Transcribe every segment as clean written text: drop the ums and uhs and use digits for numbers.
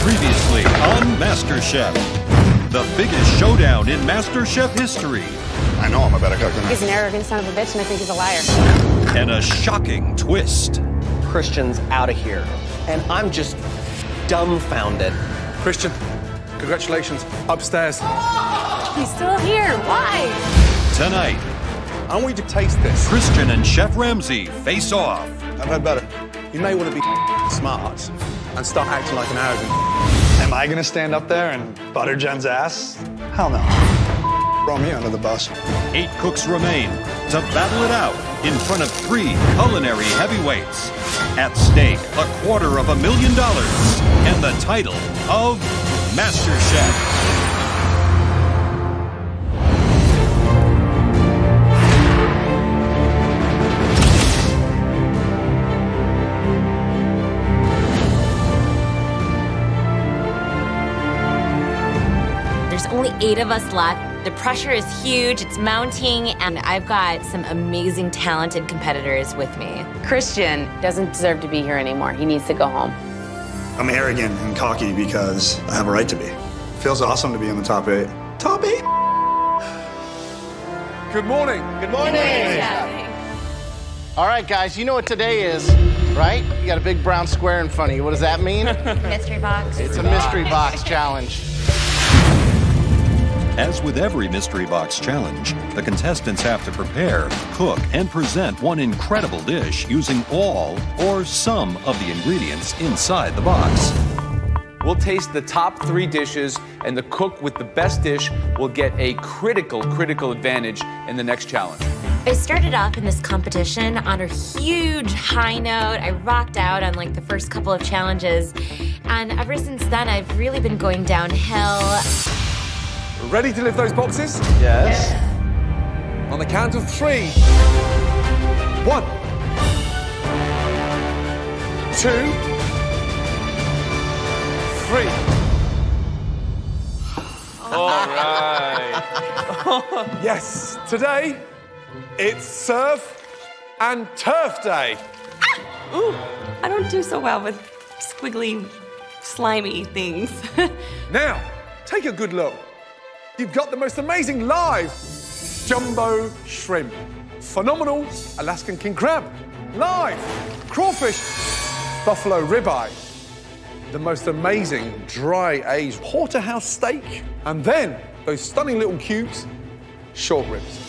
Previously on MasterChef, the biggest showdown in MasterChef history. I know I'm a better cook than He's an arrogant son of a bitch, and I think he's a liar. And a shocking twist. Christian's out of here, and I'm just dumbfounded. Christian, congratulations. Upstairs. He's still here. Why? Tonight, I want you to taste this. Christian and Chef Ramsay face off. I've had better. You may want to be smart and start acting like an arrogant. Am I gonna stand up there and butter Jen's ass? Hell no. Throw me under the bus. 8 cooks remain to battle it out in front of 3 culinary heavyweights. At stake, $250,000 and the title of MasterChef. There's only 8 of us left. The pressure is huge, it's mounting, and I've got some amazing, talented competitors with me. Christian doesn't deserve to be here anymore. He needs to go home. I'm arrogant and cocky because I have a right to be. Feels awesome to be in the top 8. Top 8? Good morning. Good morning. All right, guys, you know what today is, right? You got a big brown square in front of you. What does that mean? Mystery box. It's a mystery box challenge. As with every mystery box challenge, the contestants have to prepare, cook, and present one incredible dish using all or some of the ingredients inside the box. We'll taste the top 3 dishes, and the cook with the best dish will get a critical advantage in the next challenge. I started off in this competition on a huge high note. I rocked out on like the first couple of challenges, and ever since then, I've really been going downhill. Ready to lift those boxes? Yes. On the count of 3. 1, 2, 3. All right. Yes, today it's surf and turf day. Ooh, I don't do so well with squiggly, slimy things. Now, take a good look. You've got the most amazing live jumbo shrimp, phenomenal Alaskan king crab, live crawfish, buffalo ribeye, the most amazing dry aged porterhouse steak, and then those stunning little cubes, short ribs.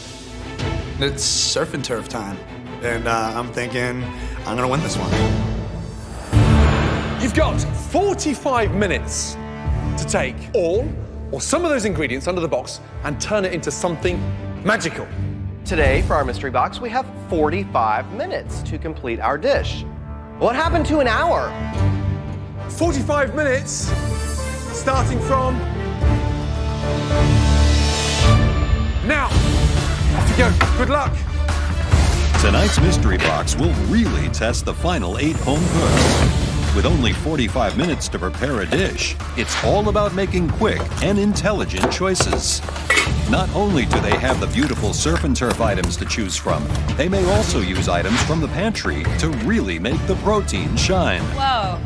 It's surf and turf time. And I'm thinking I'm gonna win this one. You've got 45 minutes to take all or some of those ingredients under the box and turn it into something magical. Today, for our mystery box, we have 45 minutes to complete our dish. What happened to an hour? 45 minutes, starting from now. Off you go. Good luck. Tonight's mystery box will really test the final 8 home cooks. With only 45 minutes to prepare a dish, it's all about making quick and intelligent choices. Not only do they have the beautiful surf and turf items to choose from, they may also use items from the pantry to really make the protein shine. Whoa.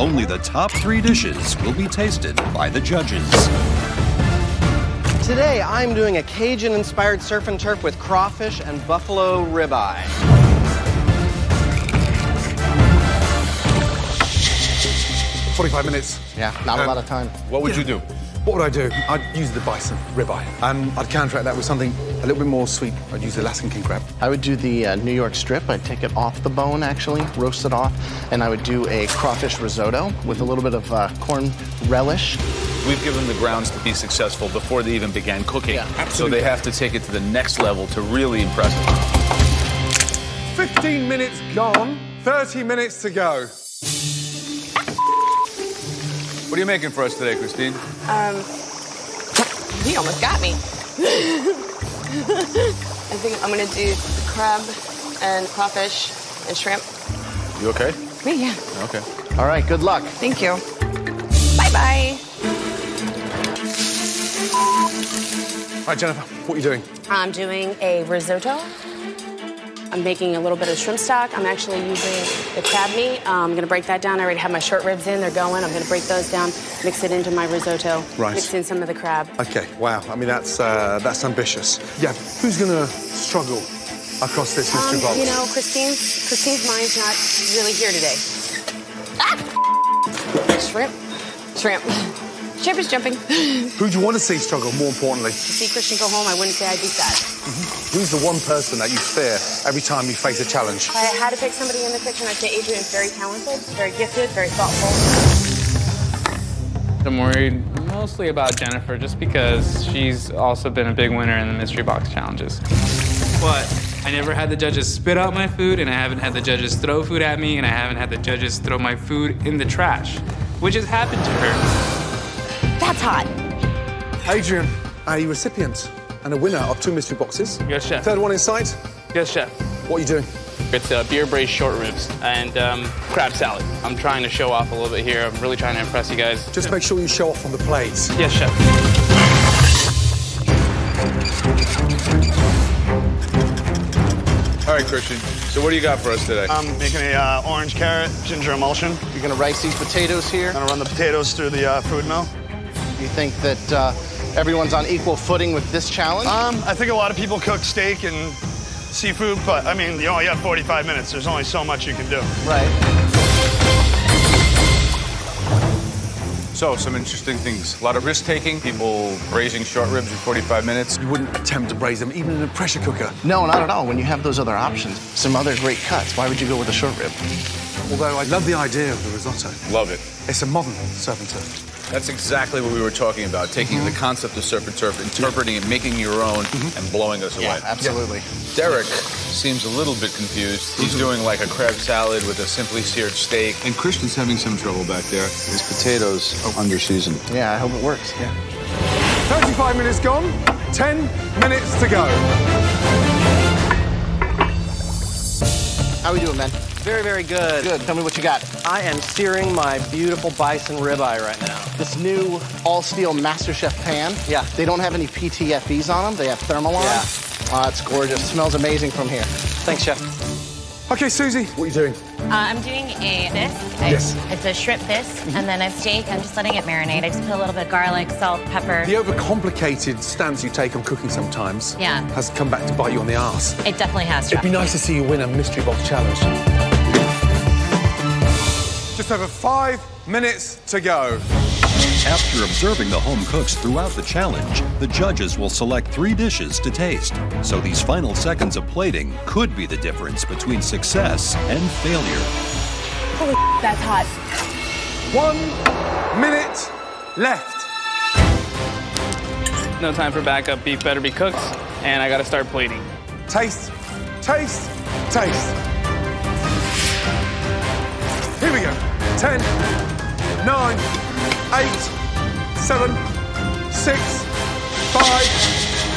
Only the top 3 dishes will be tasted by the judges. Today, I'm doing a Cajun-inspired surf and turf with crawfish and buffalo ribeye. 45 minutes. Yeah, not a lot of time. What would you do? What would I do? I'd use the bison ribeye. I'd counteract that with something a little bit more sweet. I'd use the Alaskan king crab. I would do the New York strip. I'd take it off the bone, actually, roast it off, and I would do a crawfish risotto with a little bit of corn relish. We've given them the grounds to be successful before they even began cooking. Yeah, so they have to take it to the next level to really impress them. 15 minutes gone, 30 minutes to go. What are you making for us today, Christine? He almost got me. I think I'm gonna do crab and crawfish and shrimp. You okay? Me, yeah. Okay. All right, good luck. Thank you. Bye-bye. All right, Jennifer, what are you doing? I'm doing a risotto. I'm I'm making a little bit of shrimp stock. I'm actually using the crab meat. I'm gonna break that down. I already have my short ribs in, they're going. I'm gonna break those down, mix it into my risotto, Right. mix in some of the crab. Okay, wow. I mean, that's ambitious. Yeah, who's gonna struggle across this mystery box? You know, Christine's mind's not really here today. Shrimp. Shrimp is jumping. Who do you want to see struggle, more importantly? To see Christian go home, I wouldn't say I'd be sad. Who's the one person that you fear every time you face a challenge? If I had to pick somebody in the kitchen, I'd say Adrian's very talented, very gifted, very thoughtful. I'm worried mostly about Jennifer, just because she's also been a big winner in the mystery box challenges. But I never had the judges spit out my food, and I haven't had the judges throw food at me, and I haven't had the judges throw my food in the trash, which has happened to her. That's hot. Adrian, a recipient and a winner of 2 mystery boxes. Yes, chef. Third one in sight. Yes, chef. What are you doing? It's beer braised short ribs and crab salad. I'm trying to show off a little bit here. I'm really trying to impress you guys. Just make sure you show off on the plates. Yes, chef. All right, Christian. So what do you got for us today? I'm making a orange carrot ginger emulsion. You're gonna rice these potatoes here. Gonna run the potatoes through the food mill. You think that everyone's on equal footing with this challenge? I think a lot of people cook steak and seafood, but I mean, you only got 45 minutes. There's only so much you can do. Right. So, some interesting things. A lot of risk-taking, people braising short ribs in 45 minutes. You wouldn't attempt to braise them even in a pressure cooker. No, not at all. When you have those other options, some other great cuts, why would you go with a short rib? Although I love the idea of the risotto. Love it. It's a modern surf and turf. That's exactly what we were talking about, taking the concept of surf and turf, interpreting it, making it your own, and blowing us away. Yeah, absolutely. Derek seems a little bit confused. He's doing like a crab salad with a simply seared steak. And Christian's having some trouble back there. His potatoes are under seasoned. Yeah, I hope it works. Yeah. 35 minutes gone, 10 minutes to go. How we doing, man? Very, very good. Good. Tell me what you got. I am searing my beautiful bison ribeye right now. This new all-steel MasterChef pan. Yeah. They don't have any PTFEs on them. They have thermal on. Yeah. It's gorgeous. Smells amazing from here. Thanks, chef. Okay, Susie, what are you doing? I'm doing a bisque. Yes. It's a shrimp bisque, and then a steak. I'm just letting it marinate. I just put a little bit of garlic, salt, pepper. The overcomplicated stance you take on cooking sometimes has come back to bite you on the arse. It definitely has. It'd be nice to see you win a mystery box challenge. Just over 5 minutes to go. After observing the home cooks throughout the challenge, the judges will select 3 dishes to taste. So these final seconds of plating could be the difference between success and failure. Holy that's hot. 1 minute left. No time for backup. Beef better be cooked, and I gotta start plating. Taste, taste, taste. Here we go. 10, 9, 8, 7, 6, 5,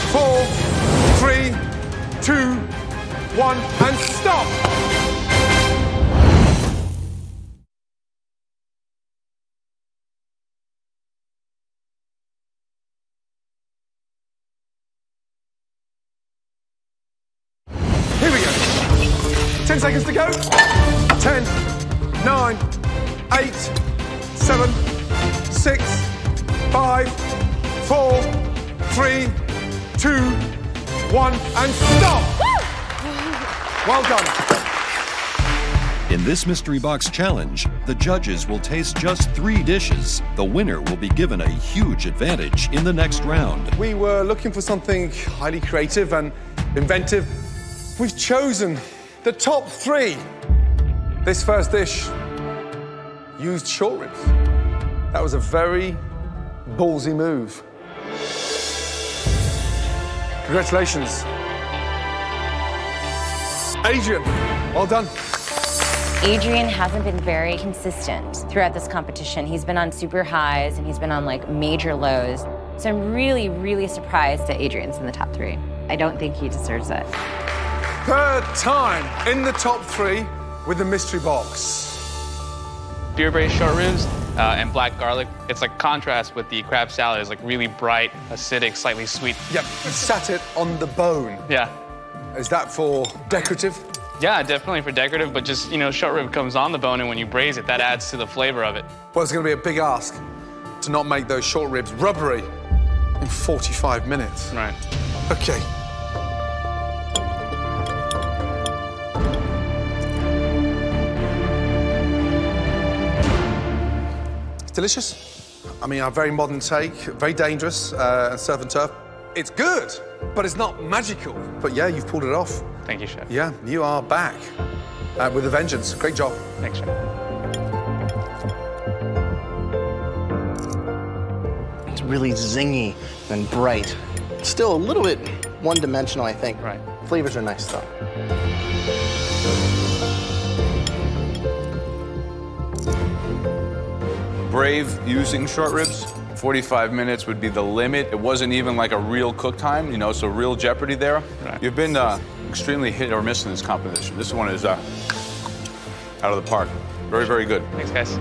4, 3, 2, 1, and stop. Here we go. 10 seconds to go. 10, 9, 8, 7, 6, 5, 4, 3, 2, 1, and stop! Well done. In this mystery box challenge, the judges will taste just 3 dishes. The winner will be given a huge advantage in the next round. We were looking for something highly creative and inventive. We've chosen the top 3. This first dish used short ribs. That was a very ballsy move. Congratulations. Adrian, well done. Adrian hasn't been very consistent throughout this competition. He's been on super highs and he's been on like major lows. So I'm really, really surprised that Adrian's in the top 3. I don't think he deserves it. Third time in the top 3 with the mystery box. Beer braised short ribs and black garlic. It's like contrast with the crab salad. It's like really bright, acidic, slightly sweet. Yep, you sat it on the bone. Yeah. Is that for decorative? Yeah, definitely for decorative, but just, you know, short rib comes on the bone, and when you braise it, that adds to the flavor of it. Well, it's going to be a big ask to not make those short ribs rubbery in 45 minutes. Right. Okay. It's delicious. I mean, a very modern take, very dangerous, and surf and turf. It's good, but it's not magical. But yeah, you've pulled it off. Thank you, Chef. Yeah, you are back with a vengeance. Great job. Thanks, Chef. It's really zingy and bright. Still a little bit one-dimensional, I think. Right. Flavors are nice, though. Brave using short ribs. 45 minutes would be the limit. It wasn't even like a real cook time, you know, so real jeopardy there. Right. You've been extremely hit or miss in this competition. This one is out of the park. Very, very good. Thanks, guys.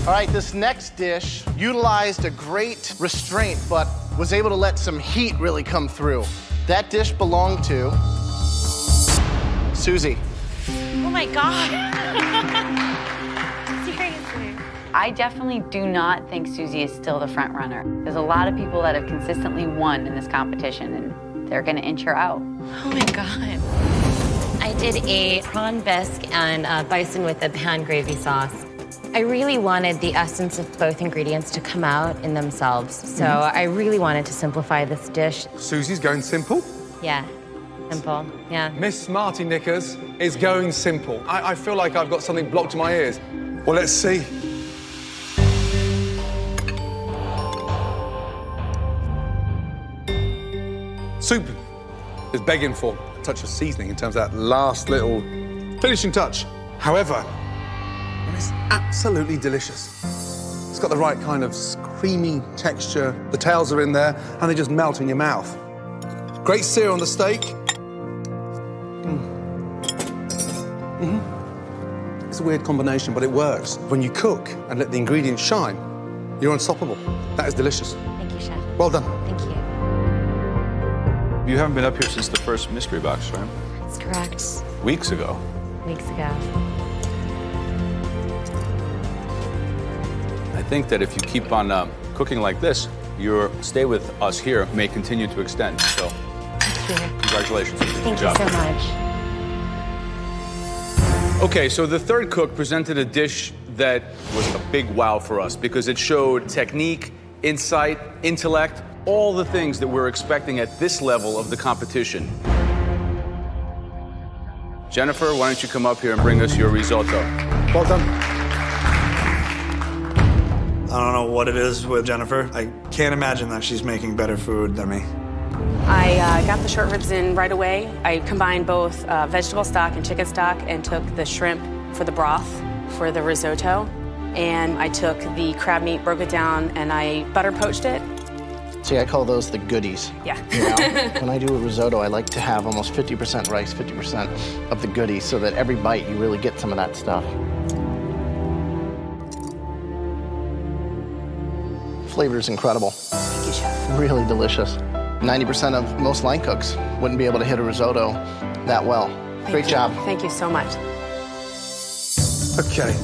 All right, this next dish utilized a great restraint, but was able to let some heat really come through. That dish belonged to Susie. Oh my God. Seriously. I definitely do not think Susie is still the front runner. There's a lot of people that have consistently won in this competition, and they're gonna inch her out. Oh my God. I did a prawn bisque and bison with a pan gravy sauce. I really wanted the essence of both ingredients to come out in themselves, so I really wanted to simplify this dish. Susie's going simple. Yeah, simple, yeah. Miss Smarty Knickers is going simple. I feel like I've got something blocked in my ears. Well, let's see. Soup is begging for a touch of seasoning in terms of that last little finishing touch. However, it's absolutely delicious. It's got the right kind of creamy texture. The tails are in there, and they just melt in your mouth. Great sear on the steak. It's a weird combination, but it works. When you cook and let the ingredients shine, you're unstoppable. That is delicious. Thank you, Chef. Well done. Thank you. You haven't been up here since the first mystery box, right? That's correct. Weeks ago. Weeks ago. I think that if you keep on cooking like this, your stay with us here may continue to extend. So, Thank you. congratulations. Thank Good you job. so much. Okay, so the third cook presented a dish that was a big wow for us because it showed technique, insight, intellect, all the things that we're expecting at this level of the competition. Jennifer, why don't you come up here and bring us your risotto? Well done. I don't know what it is with Jennifer. I can't imagine that she's making better food than me. I got the short ribs in right away. I combined both vegetable stock and chicken stock and took the shrimp for the broth for the risotto. And I took the crab meat, broke it down, and I butter poached it. See, I call those the goodies. Yeah. You know? When I do a risotto, I like to have almost 50% rice, 50% of the goodies, so that every bite you really get some of that stuff. Flavor is incredible. Thank you, Chef. Really delicious. 90% of most line cooks wouldn't be able to hit a risotto that well. Great job. Thank you so much. Okay.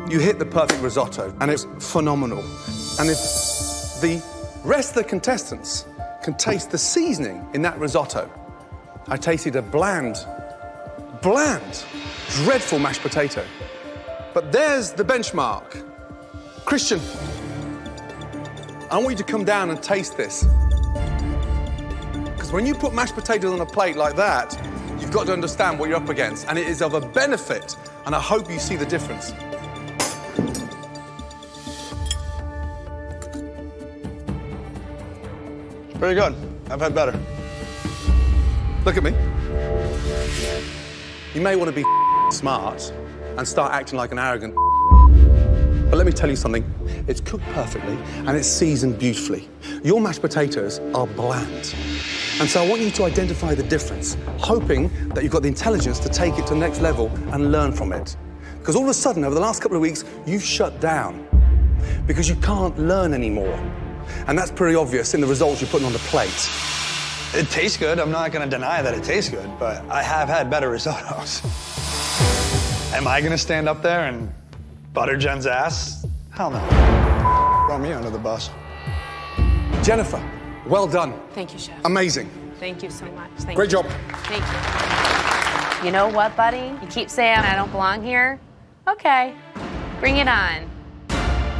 You hit the perfect risotto, and it's phenomenal. And if the rest of the contestants can taste the seasoning in that risotto, I tasted a bland, dreadful mashed potato. But there's the benchmark. Christian, I want you to come down and taste this. Because when you put mashed potatoes on a plate like that, you've got to understand what you're up against, and it is of a benefit, and I hope you see the difference. Very good. I've had better. Look at me. You may want to be smart and start acting like an arrogant. But let me tell you something. It's cooked perfectly and it's seasoned beautifully. Your mashed potatoes are bland. And so I want you to identify the difference, hoping that you've got the intelligence to take it to the next level and learn from it. Because all of a sudden, over the last couple of weeks, you've shut down because you can't learn anymore. And that's pretty obvious in the results you're putting on the plate. It tastes good. I'm not going to deny that it tastes good, but I have had better risottos. Am I going to stand up there and butter Jen's ass? Hell no. Throw me under the bus. Jennifer, well done. Thank you, Chef. Amazing. Thank you so much. Thank Great you. job. Thank you. You know what, buddy? You keep saying I don't belong here. Okay, bring it on.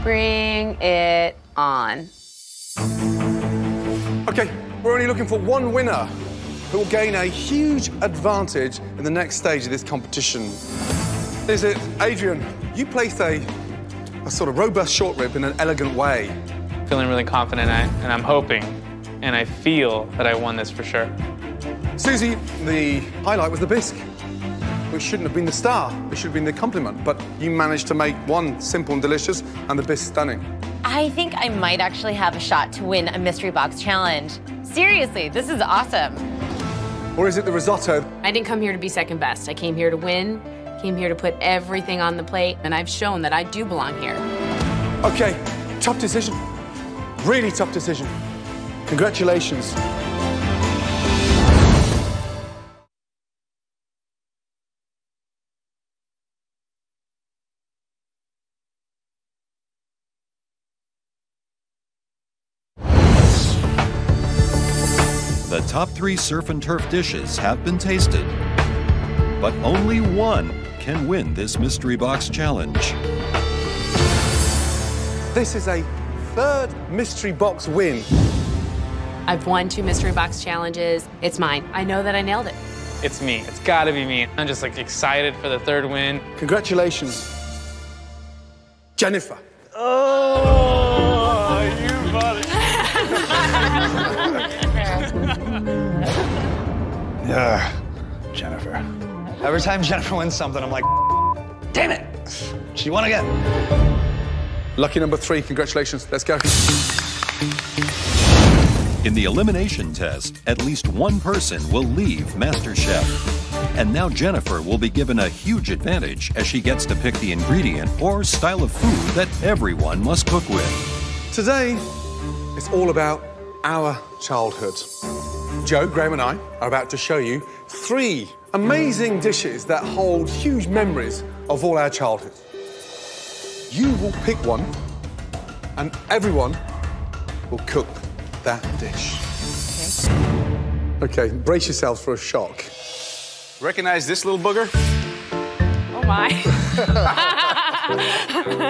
Bring it on. Okay, we're only looking for one winner who will gain a huge advantage in the next stage of this competition. Is it Adrian? You placed a sort of robust short rib in an elegant way. Feeling really confident, and I'm hoping, and I feel that I won this for sure. Susie, the highlight was the bisque, which shouldn't have been the star. It should have been the compliment, but you managed to make one simple and delicious and the bisque stunning. I think I might actually have a shot to win a mystery box challenge. Seriously, this is awesome. Or is it the risotto? I didn't come here to be second best. I came here to win, came here to put everything on the plate, and I've shown that I do belong here. Okay, tough decision. Really tough decision. Congratulations. The top 3 surf and turf dishes have been tasted, but only one can win this mystery box challenge. This is a 3rd mystery box win. I've won 2 mystery box challenges. It's mine. I know that I nailed it. It's me. It's got to be me. I'm just like excited for the 3rd win. Congratulations, Jennifer. Oh, you buddy. Yeah, Jennifer. Every time Jennifer wins something, I'm like, damn it, she won again. Lucky number 3, congratulations. Let's go. In the elimination test, at least one person will leave MasterChef. And now Jennifer will be given a huge advantage as she gets to pick the ingredient or style of food that everyone must cook with. Today, it's all about our childhood. Joe, Graham and I are about to show you 3 amazing dishes that hold huge memories of all our childhood. You will pick one, and everyone will cook that dish. Okay, brace yourselves for a shock. Recognize this little booger? Oh, my.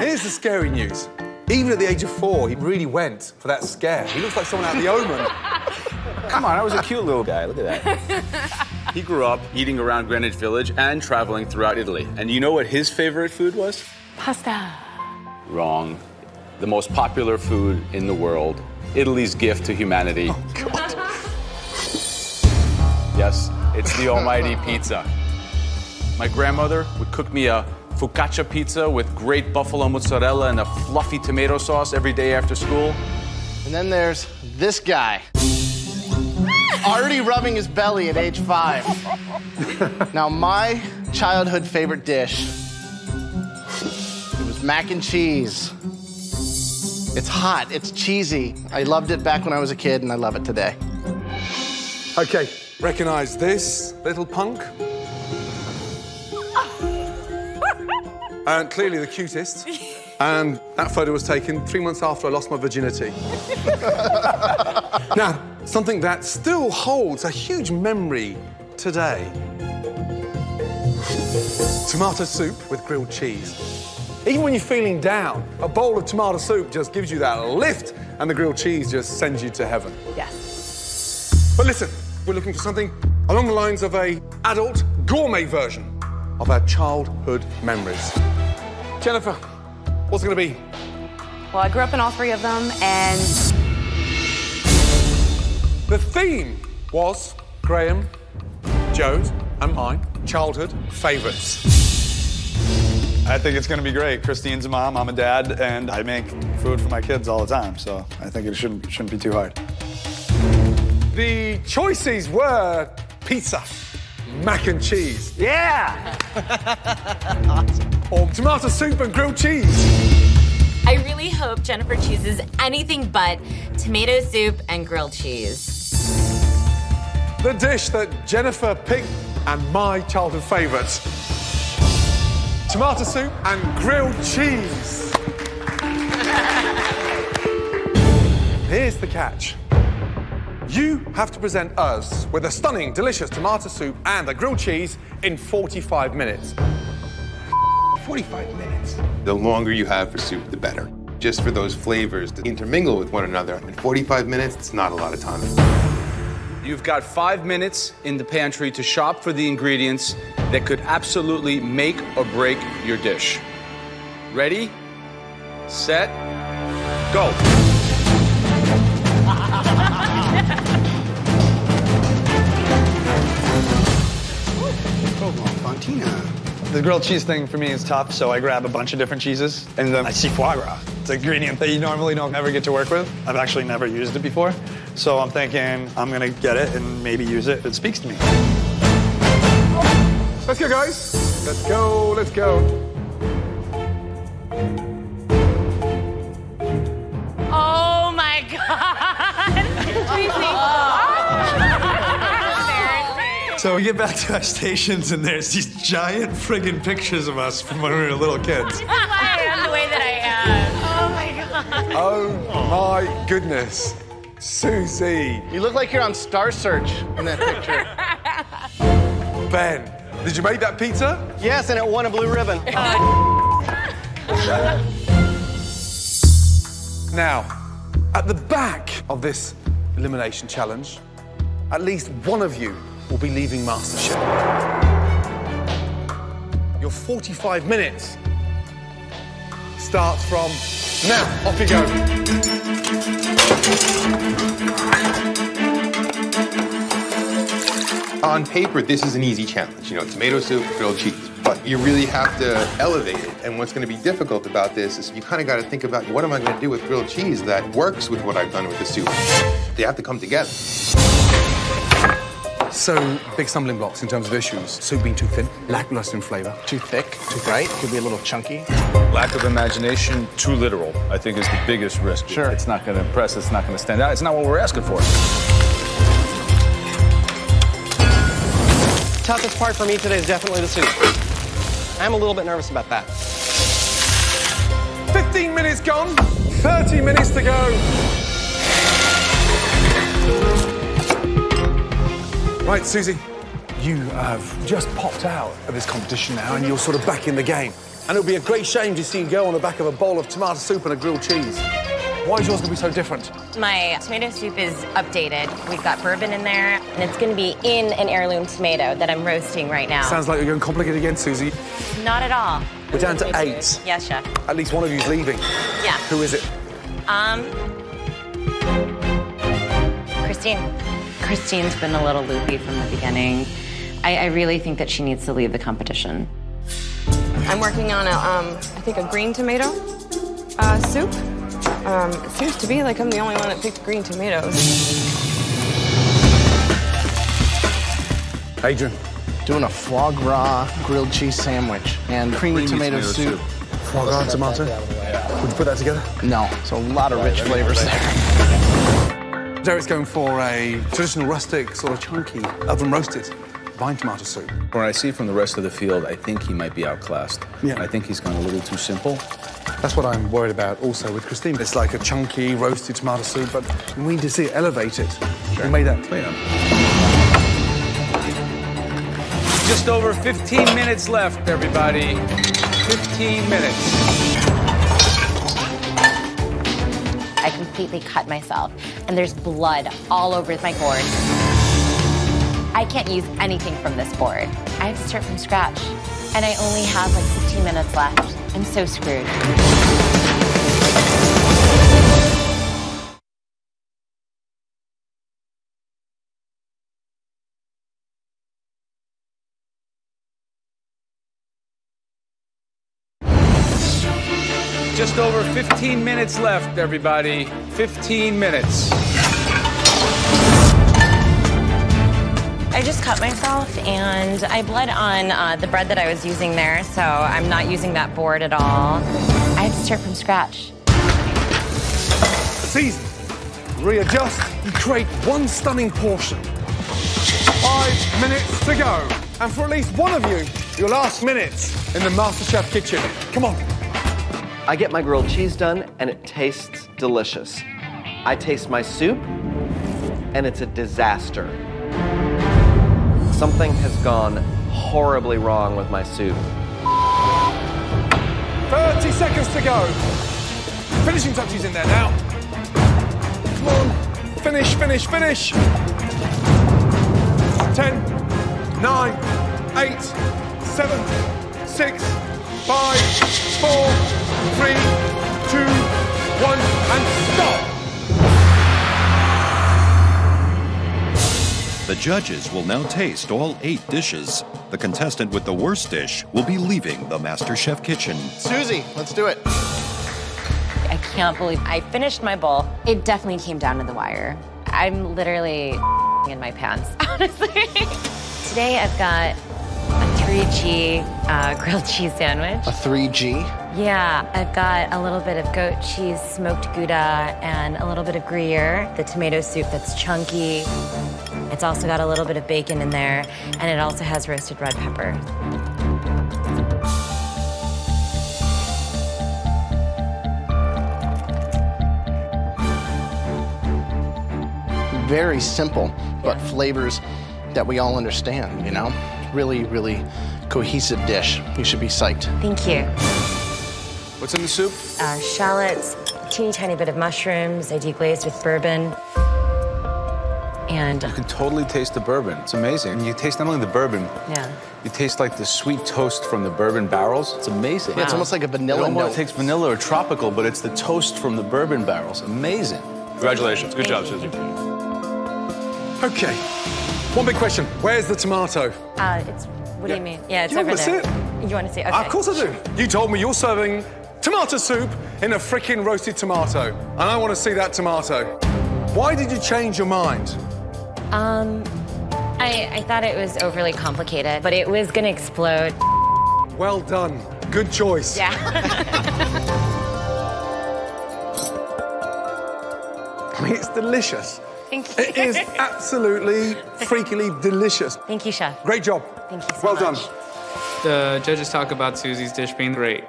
Here's the scary news. Even at the age of 4, he really went for that scare. He looks like someone out of The Omen. Come on, I was a cute little guy. Look at that. He grew up eating around Greenwich Village and traveling throughout Italy. And you know what his favorite food was? Pasta. Wrong. The most popular food in the world. Italy's gift to humanity. Oh, God. Yes, it's the almighty pizza. My grandmother would cook me a focaccia pizza with great buffalo mozzarella and a fluffy tomato sauce every day after school. And then there's this guy. Already rubbing his belly at age 5. Now, my childhood favorite dish, it was mac and cheese. It's hot, it's cheesy. I loved it back when I was a kid, and I love it today. Okay, recognize this little punk? And clearly the cutest. And that photo was taken 3 months after I lost my virginity. Now, something that still holds a huge memory today. Tomato soup with grilled cheese. Even when you're feeling down, a bowl of tomato soup just gives you that lift, and the grilled cheese just sends you to heaven. Yes. But listen, we're looking for something along the lines of an adult gourmet version of our childhood memories. Jennifer, what's it going to be? Well, I grew up in all 3 of them, and The theme was Graham, Joe's, and mine childhood favorites. I think it's going to be great. Christine's a mom, I'm a dad, and I make food for my kids all the time, so I think it shouldn't be too hard. The choices were pizza, mac and cheese. Yeah! Awesome. Or tomato soup and grilled cheese. I really hope Jennifer chooses anything but tomato soup and grilled cheese. The dish that Jennifer picked and my childhood favourites. Tomato soup and grilled cheese. Here's the catch. You have to present us with a stunning, delicious tomato soup and a grilled cheese in 45 minutes. 45 minutes. The longer you have for soup, the better. Just for those flavors to intermingle with one another. In 45 minutes, it's not a lot of time. You've got 5 minutes in the pantry to shop for the ingredients that could absolutely make or break your dish. Ready, set, go. The grilled cheese thing for me is tough, so I grab a bunch of different cheeses, and then I see foie gras. It's an ingredient that you normally don't ever get to work with. I've actually never used it before, so I'm thinking I'm gonna get it and maybe use it if it speaks to me. Let's go, guys. Let's go, let's go. Oh my God! So we get back to our stations, and there's these giant friggin' pictures of us from when we were little kids. I am the way that I am. Oh my God. Oh my goodness. Susie. You look like you're on Star Search in that picture. Ben, did you make that pizza? Yes, and it won a blue ribbon. Now, at the back of this elimination challenge, at least one of you will be leaving MasterChef. Your 45 minutes starts from now. Off you go. On paper, this is an easy challenge. You know, tomato soup, grilled cheese. But you really have to elevate it. And what's going to be difficult about this is you kind of got to think about what am I going to do with grilled cheese that works with what I've done with the soup. They have to come together. So, big stumbling blocks in terms of issues. Soup being too thin, lackluster in flavour. Too thick, right? Could be a little chunky. Lack of imagination, too literal, I think is the biggest risk. Sure. It's not going to impress, it's not going to stand out. It's not what we're asking for. Toughest part for me today is definitely the soup. I'm a little bit nervous about that. 15 minutes gone, 30 minutes to go. Right, Susie, you have just popped out of this competition now, and you're sort of back in the game. And it would be a great shame to see you go on the back of a bowl of tomato soup and a grilled cheese. Why is yours going to be so different? My tomato soup is updated. We've got bourbon in there, and it's going to be in an heirloom tomato that I'm roasting right now. Sounds like you're going complicated again, Susie. Not at all. We're down to 8. Yes, chef. At least one of you's leaving. Yeah. Who is it? Christine. Christine's been a little loopy from the beginning. I really think that she needs to leave the competition. I'm working on I think a green tomato soup. It seems to be like I'm the only one that picked green tomatoes. Adrian. Doing a foie gras grilled cheese sandwich and creamy tomato soup. Foie gras and tomato. Would you put that together? No, it's a lot of rich flavors there. Derek's going for a traditional rustic, sort of chunky, oven-roasted vine tomato soup. When I see from the rest of the field, I think he might be outclassed. Yeah. I think he's gone a little too simple. That's what I'm worried about also with Christine. It's like a chunky, roasted tomato soup, but we need to see it elevated. Sure. We made that clear. Just over 15 minutes left, everybody. 15 minutes. I completely cut myself, and there's blood all over my board. I can't use anything from this board. I have to start from scratch, and I only have like 15 minutes left. I'm so screwed. Just over 15 minutes left, everybody. 15 minutes. I just cut myself, and I bled on the bread that I was using there, so I'm not using that board at all. I have to start from scratch. season. Readjust and create one stunning portion. 5 minutes to go. And for at least one of you, your last minutes in the MasterChef kitchen. Come on. I get my grilled cheese done, and it tastes delicious. I taste my soup, and it's a disaster. Something has gone horribly wrong with my soup. 30 seconds to go. Finishing touches in there now. Come on. Finish, finish, finish. 10, 9, 8, 7, 6, 5, 4, 3, 2, 1, and stop. The judges will now taste all 8 dishes. The contestant with the worst dish will be leaving the MasterChef kitchen. Susie, let's do it. I can't believe I finished my bowl. It definitely came down to the wire. I'm literally in my pants, honestly. Today I've got a 3G grilled cheese sandwich. A 3G? Yeah, I've got a little bit of goat cheese, smoked Gouda, and a little bit of Gruyere, the tomato soup that's chunky. It's also got a little bit of bacon in there, and it also has roasted red pepper. Very simple, but flavors that we all understand, you know? Really, really cohesive dish. You should be psyched. Thank you. What's in the soup? Shallots, a teeny tiny bit of mushrooms, I deglazed with bourbon. And You can totally taste the bourbon. It's amazing. And you taste not only the bourbon, yeah. you taste like the sweet toast from the bourbon barrels. It's amazing. Yeah, it's almost like a vanilla note. It takes vanilla or tropical, but it's the toast from the bourbon barrels. Amazing. Congratulations. Good job, Susie. Okay. One big question. Where's the tomato? What do you mean? Yeah, it's You over want to there. see it? You want to see it? Okay. Of course I do. You told me you're serving tomato soup in a freaking roasted tomato, and I want to see that tomato. Why did you change your mind? I thought it was overly complicated, but it was gonna explode. Well done. Good choice. Yeah. I mean, it's delicious. Thank you. It is absolutely freakily delicious. Thank you, Chef. Great job. Thank you so well much. done. The judges talk about Susie's dish being great.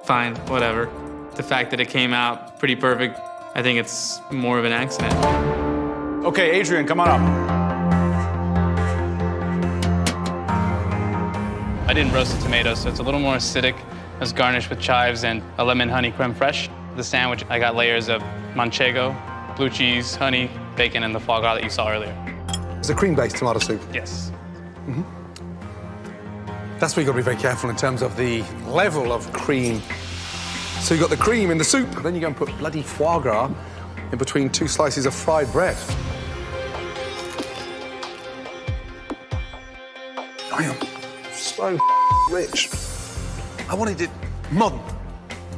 Fine, whatever. The fact that it came out pretty perfect, I think it's more of an accident. Okay, Adrian, come on up. I didn't roast the tomatoes, so it's a little more acidic. It was garnished with chives and a lemon honey creme fraiche. The sandwich, I got layers of manchego, blue cheese, honey, bacon, and the foie gras that you saw earlier. It's a cream-based tomato soup. Yes. That's where you've got to be very careful in terms of the level of cream. So you've got the cream in the soup, then you go and put bloody foie gras in between 2 slices of fried bread. I am so rich. I wanted it modern,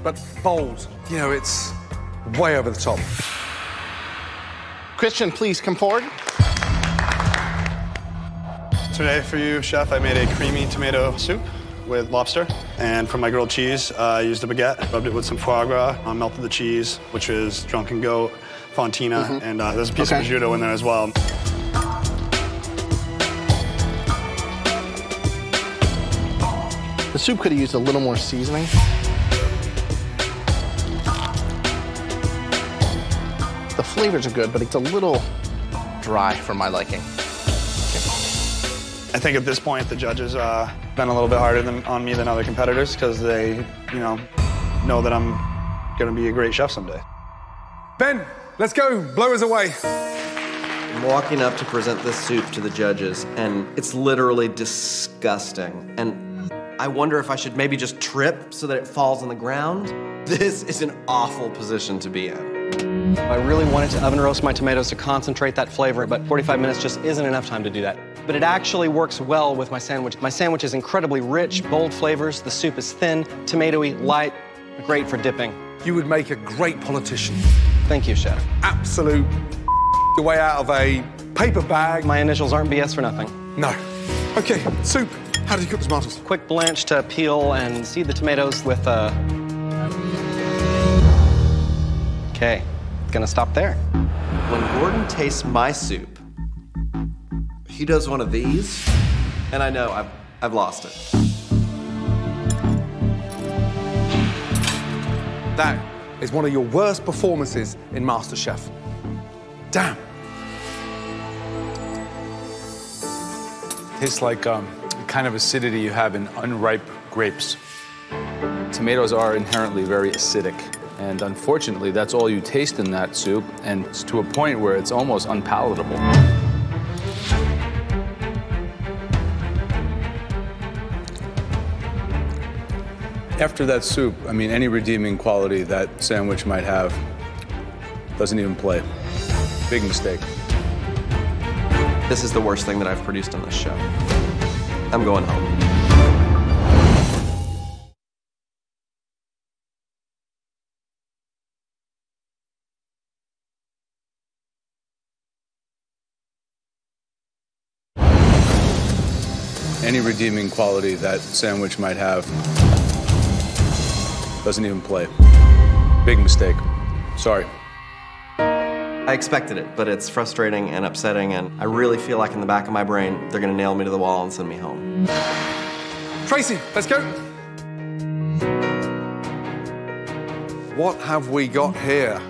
but bold. You know, it's way over the top. Christian, please come forward. Today for you, Chef, I made a creamy tomato soup with lobster. And for my grilled cheese, I used a baguette, rubbed it with some foie gras, melted the cheese, which is drunken goat, fontina, and there's a piece of prosciutto in there as well. The soup could have used a little more seasoning. The flavors are good, but it's a little dry for my liking. I think at this point, the judges been a little bit harder on me than other competitors because they, know that I'm going to be a great chef someday. Ben, let's go. Blow us away. I'm walking up to present this soup to the judges, and it's literally disgusting. And I wonder if I should maybe just trip so that it falls on the ground. This is an awful position to be in. I really wanted to oven roast my tomatoes to concentrate that flavor, but 45 minutes just isn't enough time to do that. But it actually works well with my sandwich. My sandwich is incredibly rich, bold flavors. The soup is thin, tomatoey, light, great for dipping. You would make a great politician. Thank you, Chef. Absolute your way out of a paper bag. My initials aren't BS for nothing. No. Okay, soup. How did you cook the tomatoes? Quick blanch to peel and seed the tomatoes with Okay. gonna stop there. When Gordon tastes my soup, he does one of these, and I know I've lost it. That is one of your worst performances in MasterChef. Damn. Tastes like the kind of acidity you have in unripe grapes. Tomatoes are inherently very acidic, and unfortunately, that's all you taste in that soup, and it's to a point where it's almost unpalatable. After that soup, I mean, any redeeming quality that sandwich might have doesn't even play. Big mistake. This is the worst thing that I've produced on this show. I'm going home. Any redeeming quality that sandwich might have doesn't even play. Big mistake. Sorry. I expected it, but it's frustrating and upsetting, and I really feel like in the back of my brain, they're gonna nail me to the wall and send me home. Tracy, let's go. What have we got here?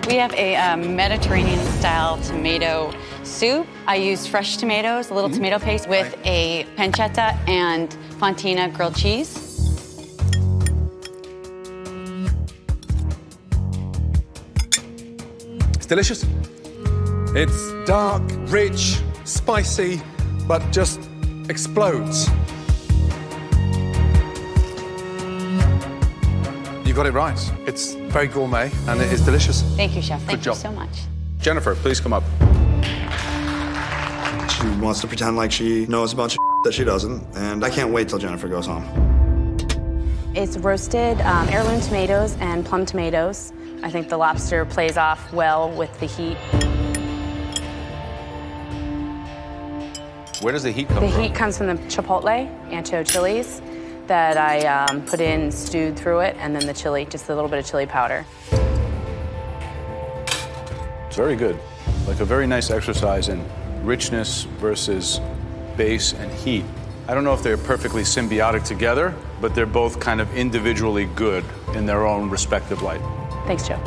We have a Mediterranean-style tomato soup. I used fresh tomatoes, a little tomato paste with a pancetta and fontina grilled cheese. It's delicious. It's dark, rich, spicy, but just explodes. You got it right. It's very gourmet and it is delicious. Thank you, Chef. Thank Good you job. so much. Jennifer, please come up. She wants to pretend like she knows a bunch of that she doesn't, and I can't wait till Jennifer goes home. It's roasted heirloom tomatoes and plum tomatoes. I think the lobster plays off well with the heat. Where does the heat come from? The heat comes from the chipotle, ancho chilies, that I put in, stewed through it, and then the chili, just a little bit of chili powder. It's very good. Like a very nice exercise in richness versus base and heat. I don't know if they're perfectly symbiotic together, but they're both kind of individually good in their own respective light. Thanks, Joe.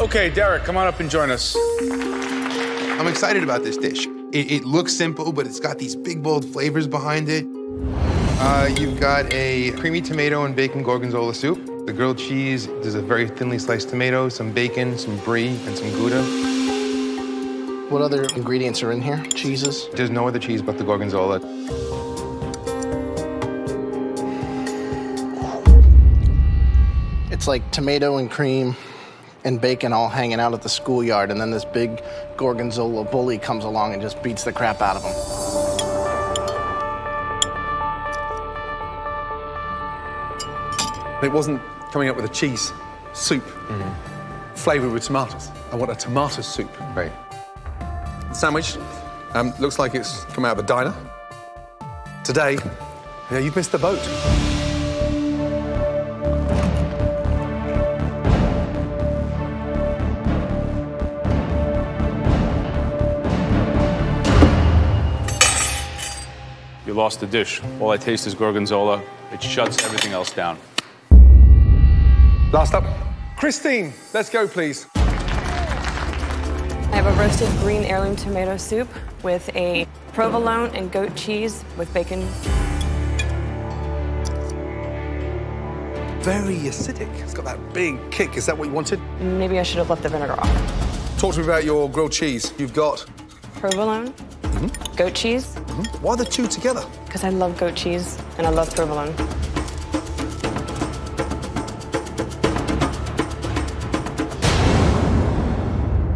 Okay, Derek, come on up and join us. I'm excited about this dish. It looks simple, but it's got these big, bold flavors behind it. You've got a creamy tomato and bacon gorgonzola soup. The grilled cheese, there's a very thinly sliced tomato, some bacon, some brie, and some Gouda. What other ingredients are in here? Cheeses? There's no other cheese but the gorgonzola. It's like tomato and cream and bacon all hanging out at the schoolyard, and then this big gorgonzola bully comes along and just beats the crap out of them. It wasn't coming up with a cheese soup flavored with tomatoes. I want a tomato soup. Right. The sandwich looks like it's come out of a diner. Today, yeah, you've missed the boat. You lost the dish. All I taste is gorgonzola. It shuts everything else down. Last up, Christine, let's go, please. I have a roasted green heirloom tomato soup with a provolone and goat cheese with bacon. Very acidic. It's got that big kick. Is that what you wanted? Maybe I should have left the vinegar off. Talk to me about your grilled cheese. You've got... Provolone, goat cheese. Why the two together? Because I love goat cheese and I love provolone.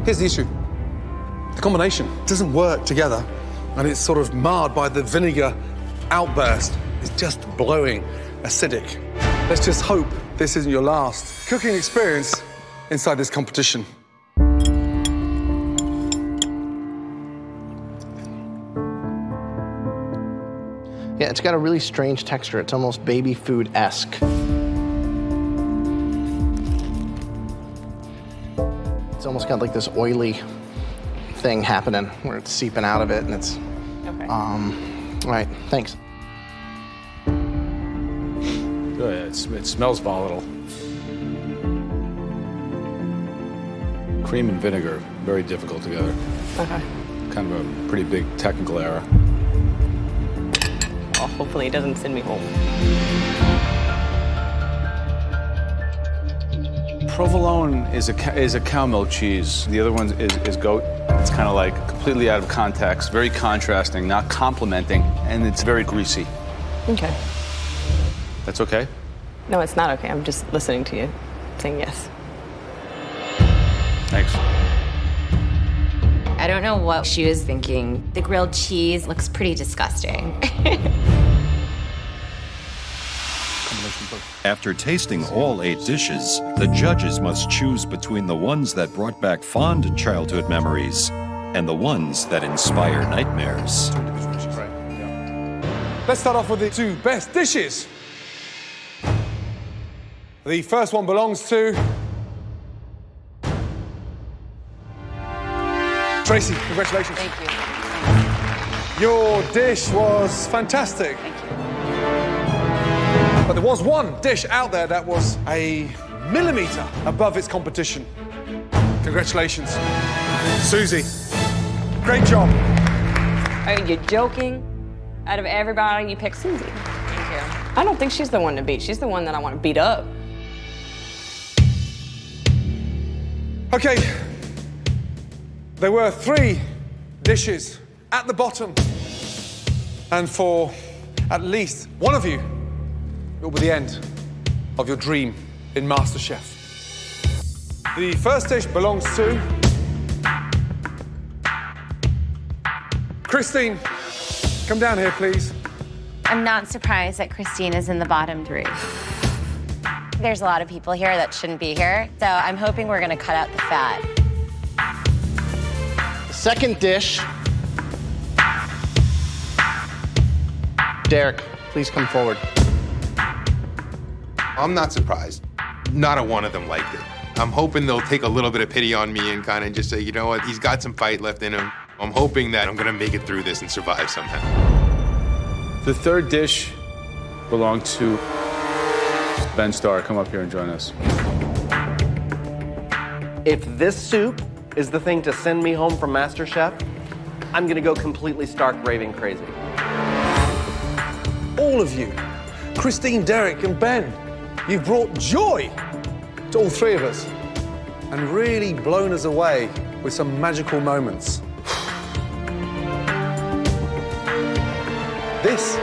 Here's the issue. The combination doesn't work together, and it's sort of marred by the vinegar outburst. It's just blowing acidic. Let's just hope this isn't your last cooking experience inside this competition. Yeah, it's got a really strange texture. It's almost baby food-esque. It's almost got like this oily thing happening where it's seeping out of it, and it's... Okay. All right, thanks. Oh, yeah, it smells volatile. Cream and vinegar, very difficult together. Okay. Kind of a pretty big technical error. Well, hopefully it doesn't send me home. Provolone is a cow milk cheese. The other one is goat. It's kind of like completely out of context, very contrasting, not complementing, and it's very greasy. Okay. That's okay? No, it's not okay. I'm just listening to you, saying yes. Thanks. I don't know what she was thinking. The grilled cheese looks pretty disgusting. After tasting all 8 dishes, the judges must choose between the ones that brought back fond childhood memories and the ones that inspire nightmares. Let's start off with the 2 best dishes. The first one belongs to... Tracy, congratulations. Thank you. Your dish was fantastic. Thank you. But there was one dish out there that was a millimetre above its competition. Congratulations. Susie, great job. Are you joking? Out of everybody, you picked Susie. Thank you. I don't think she's the one to beat. She's the one that I want to beat up. Okay. There were 3 dishes at the bottom. And for at least one of you, it will be the end of your dream in MasterChef. The first dish belongs to... Christine, come down here, please. I'm not surprised that Christine is in the bottom 3. There's a lot of people here that shouldn't be here, so I'm hoping we're gonna cut out the fat. The second dish. Derek, please come forward. I'm not surprised. Not a one of them liked it. I'm hoping they'll take a little bit of pity on me and kind of just say, you know what, he's got some fight left in him. I'm hoping that I'm gonna make it through this and survive somehow. The third dish belonged to Ben Starr. Come up here and join us. If this soup is the thing to send me home from MasterChef, I'm gonna go completely stark raving crazy. All of you, Christine, Derek, and Ben, you've brought joy to all 3 of us and really blown us away with some magical moments. This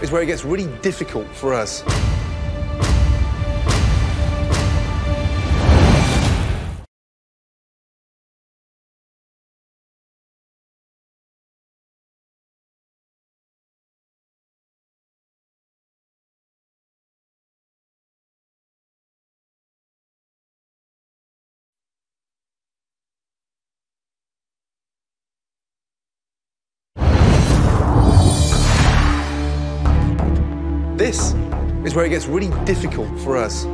is where it gets really difficult for us. This is where it gets really difficult for us.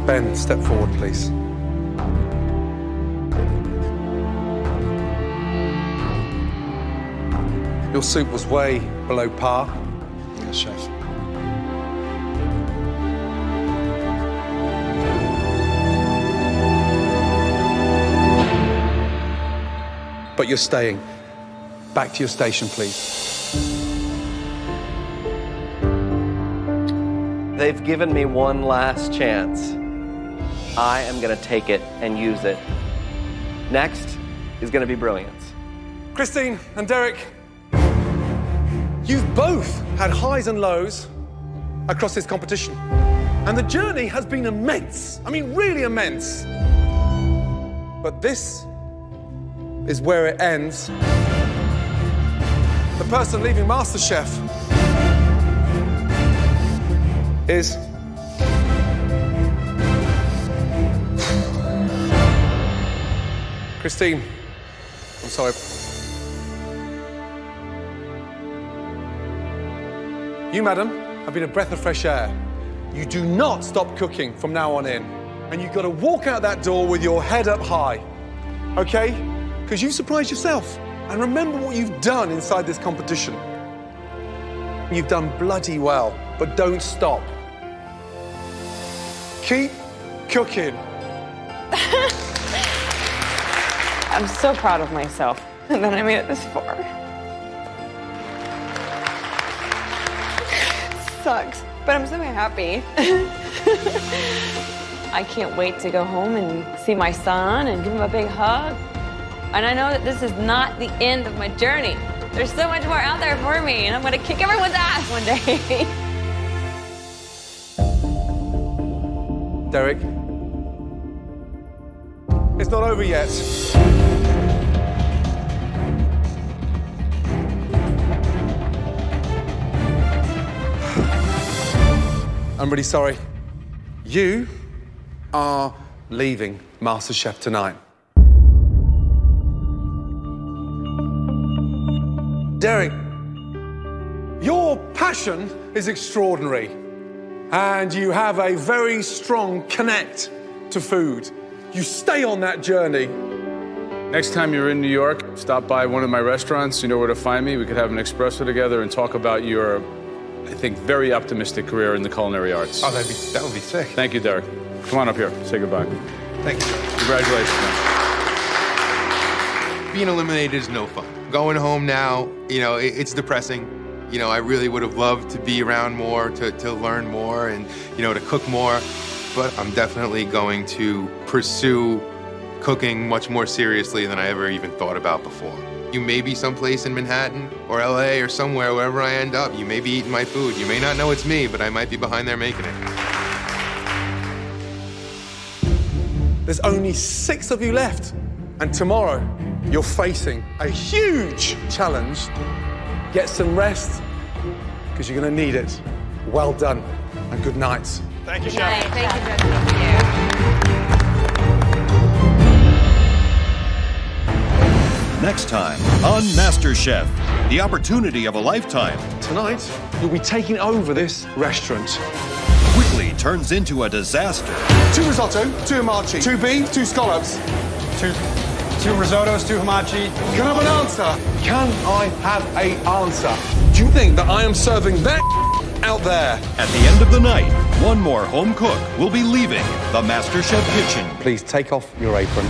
Ben, step forward, please. Your soup was way below par. Yes, chef. But you're staying. Back to your station, please. They've given me one last chance. I am gonna take it and use it. Next is gonna be brilliance. Christine and Derek, you've both had highs and lows across this competition. And the journey has been immense. I mean, really immense. But this is where it ends. The person leaving MasterChef is... Christine, I'm sorry. You, madam, have been a breath of fresh air. You do not stop cooking from now on in. And you've got to walk out that door with your head up high, okay? Because you surprised yourself. And remember what you've done inside this competition. You've done bloody well, but don't stop. Keep cooking. I'm so proud of myself that I made it this far. Sucks, but I'm so happy. I can't wait to go home and see my son and give him a big hug. And I know that this is not the end of my journey. There's so much more out there for me, and I'm gonna kick everyone's ass one day. Derek, it's not over yet. I'm really sorry. You are leaving MasterChef tonight. Derek, your passion is extraordinary, and you have a very strong connect to food. You stay on that journey. Next time you're in New York, stop by one of my restaurants. You know where to find me. We could have an espresso together and talk about your, I think, very optimistic career in the culinary arts. Oh, that would be sick. Thank you, Derek. Come on up here. Say goodbye. Thank you. Congratulations, man. Being eliminated is no fun. Going home now, you know, it's depressing. You know, I really would have loved to be around more, to learn more, and, you know, to cook more. But I'm definitely going to pursue cooking much more seriously than I ever even thought about before. You may be someplace in Manhattan or LA or somewhere, wherever I end up. You may be eating my food. You may not know it's me, but I might be behind there making it. There's only 6 of you left. And tomorrow, you're facing a huge challenge. Get some rest, because you're going to need it. Well done, and good night. Thank you, Chef. Thank you, Judge. Thank you. Next time on MasterChef, the opportunity of a lifetime. Tonight, you'll be taking over this restaurant. Quickly turns into a disaster. 2 risotto, 2 hamachi, 2 beef, 2 scallops. 2 risottos, 2 hamachi. Can I have an answer? Can I have an answer? Do you think that I am serving that out there? At the end of the night, one more home cook will be leaving the MasterChef kitchen. Please take off your apron.